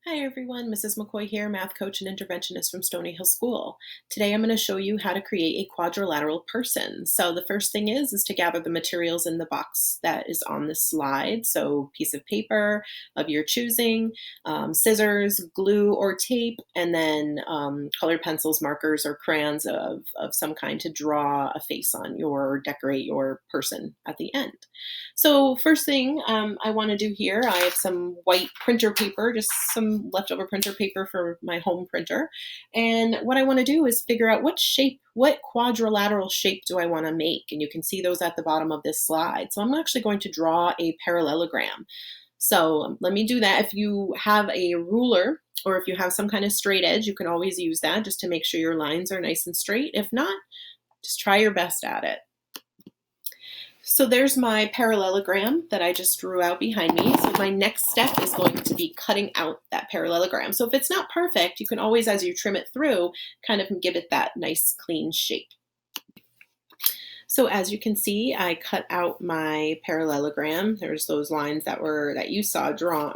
Hi everyone, Mrs. McCoy here, math coach and interventionist from Stony Hill School. Today I'm going to show you how to create a quadrilateral person. So the first thing is to gather the materials in the box that is on the slide. So piece of paper of your choosing, scissors, glue or tape, and then colored pencils, markers, or crayons of some kind to draw a face on or decorate your person at the end. So first thing I want to do here, I have some white printer paper, just some leftover printer paper for my home printer. And what I want to do is figure out what shape, what quadrilateral shape do I want to make? And you can see those at the bottom of this slide. So I'm actually going to draw a parallelogram. So let me do that. If you have a ruler or if you have some kind of straight edge, you can always use that just to make sure your lines are nice and straight. If not, just try your best at it. So there's my parallelogram that I just drew out behind me. So my next step is going to be cutting out that parallelogram. So if it's not perfect, you can always, as you trim it through, kind of give it that nice clean shape. So as you can see, I cut out my parallelogram. There's those lines that you saw drawn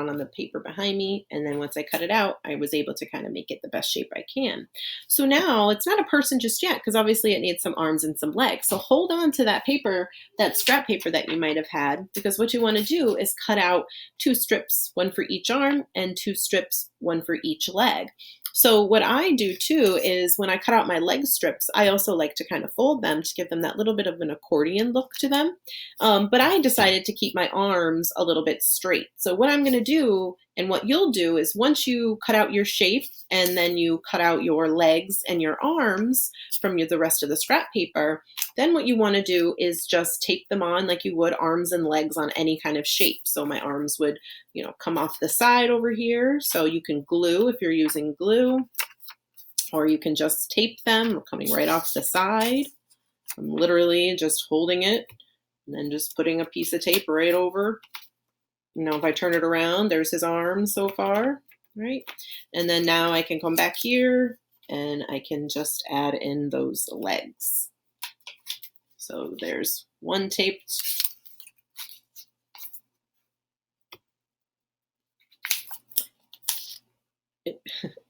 on the paper behind me, and then once I cut it out, I was able to kind of make it the best shape I can. So now it's not a person just yet, because obviously it needs some arms and some legs. So hold on to that paper, that scrap paper that you might have had, because what you want to do is cut out 2 strips, one for each arm and 2 strips, one for each leg. So what I do too is when I cut out my leg strips, I also like to kind of fold them to give them that little bit of an accordion look to them. But I decided to keep my arms a little bit straight. So what I'm going to do, and what you'll do, is once you cut out your shape and then you cut out your legs and your arms from the rest of the scrap paper, then what you want to do is just tape them on like you would arms and legs on any kind of shape. So my arms would, come off the side over here. So you can glue if you're using glue, or you can just tape them coming right off the side. I'm literally just holding it and then just putting a piece of tape right over. If I turn it around, there's his arms so far, right? And then now I can come back here and I can just add in those legs. So there's one taped.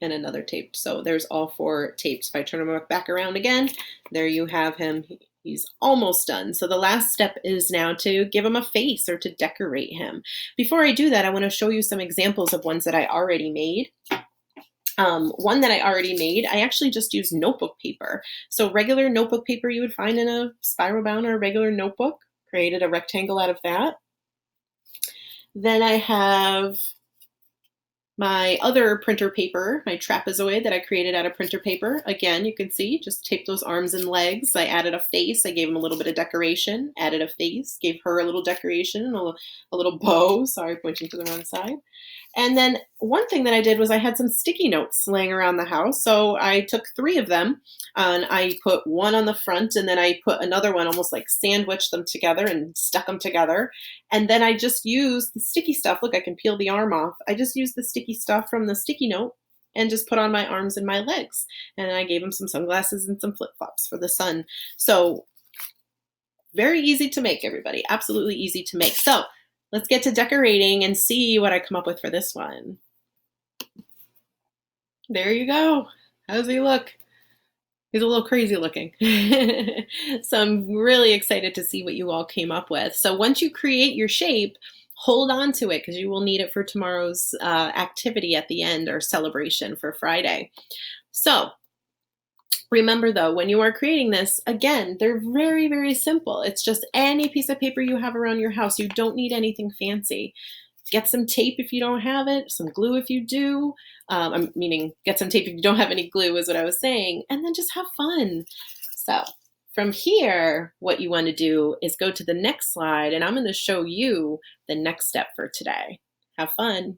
And another taped. So there's all 4 taped. If I turn him back around again, there you have him. He's almost done. So the last step is now to give him a face or to decorate him. Before I do that, I want to show you some examples of ones that I already made. One that I already made, I actually just used notebook paper. So regular notebook paper you would find in a spiral bound or a regular notebook. Created a rectangle out of that. Then I have my other printer paper, my trapezoid that I created out of printer paper. Again, you can see, just taped those arms and legs. I added a face. I gave him a little bit of decoration, added a face, gave her a little decoration, a little bow. Sorry, pointing to the wrong side. And then one thing that I did was I had some sticky notes laying around the house. So I took 3 of them and I put one on the front and then I put another one, almost like sandwiched them together and stuck them together. And then I just used the sticky stuff. Look, I can peel the arm off. I just used the sticky stuff from the sticky note and just put on my arms and my legs. And I gave him some sunglasses and some flip-flops for the sun. So very easy to make, everybody. Absolutely easy to make. So let's get to decorating and see what I come up with for this one. There you go. How does he look? He's a little crazy looking. So I'm really excited to see what you all came up with. So once you create your shape, hold on to it because you will need it for tomorrow's activity at the end or celebration for Friday. So remember though, when you are creating this, again, they're very, very simple. It's just any piece of paper you have around your house. You don't need anything fancy. Get some tape if you don't have it, some glue if you do. Meaning get some tape if you don't have any glue is what I was saying. And then just have fun. So from here, what you want to do is go to the next slide and I'm going to show you the next step for today. Have fun.